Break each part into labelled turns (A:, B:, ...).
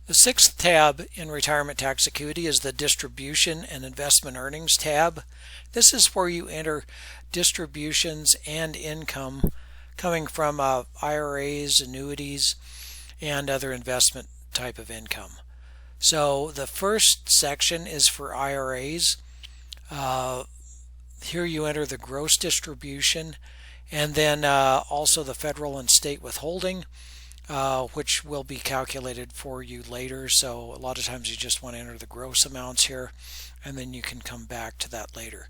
A: The sixth tab in Retirement Tax Acuity is the Distribution and Investment Earnings tab. This is where you enter distributions and income coming from IRAs, annuities, and other investment type of income. So the first section is for IRAs. Here you enter the gross distribution, and then also the federal and state withholding, which will be calculated for you later. So a lot of times you just want to enter the gross amounts here, and then you can come back to that later.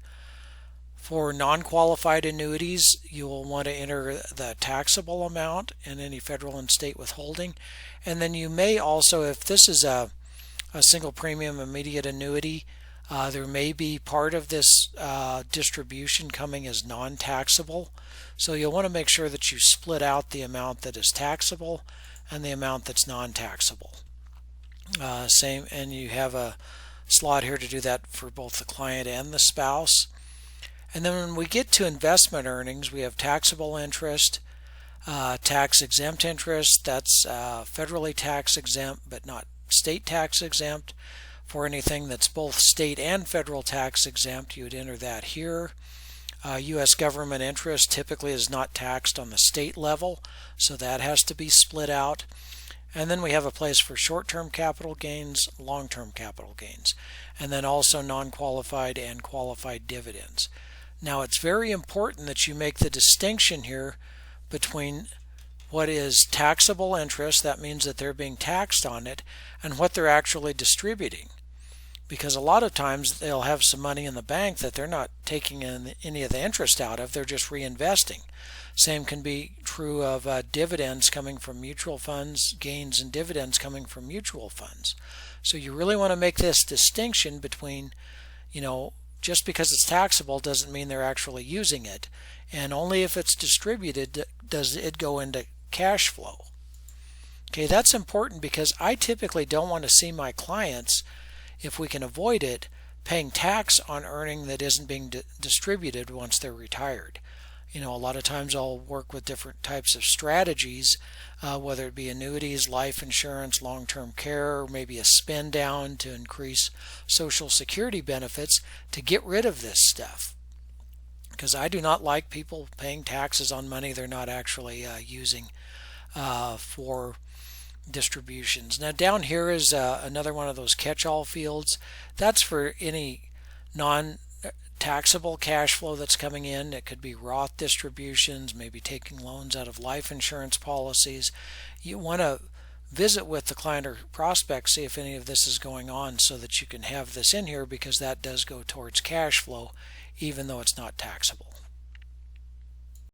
A: For non-qualified annuities, you will want to enter the taxable amount and any federal and state withholding. And then you may also, if this is a single premium immediate annuity, there may be part of this distribution coming as non-taxable. So you'll want to make sure that you split out the amount that is taxable and the amount that's non-taxable. Same, and you have a slot here to do that for both the client and the spouse. And then when we get to investment earnings, we have taxable interest, tax exempt interest. That's federally tax exempt but not state tax exempt. For anything that's both state and federal tax exempt, you would enter that here. U.S. government interest typically is not taxed on the state level, so that has to be split out. And then we have a place for short-term capital gains, long-term capital gains, and then also non-qualified and qualified dividends. Now it's very important that you make the distinction here between what is taxable interest, that means that they're being taxed on it, and what they're actually distributing. Because a lot of times they'll have some money in the bank that they're not taking any of the interest out of, they're just reinvesting. Same can be true of dividends coming from mutual funds, gains and dividends coming from mutual funds. So you really want to make this distinction between, just because it's taxable doesn't mean they're actually using it, and only if it's distributed does it go into cash flow. Okay, that's important because I typically don't want to see my clients, if we can avoid it, paying tax on earning that isn't being distributed once they're retired. A lot of times I'll work with different types of strategies, whether it be annuities, life insurance, long-term care, or maybe a spend down to increase Social Security benefits to get rid of this stuff. Because I do not like people paying taxes on money they're not actually using for distributions. Now down here is another one of those catch-all fields. That's for any non-taxable cash flow that's coming in. It could be Roth distributions, maybe taking loans out of life insurance policies. You want to visit with the client or prospect, see if any of this is going on so that you can have this in here, because that does go towards cash flow even though it's not taxable.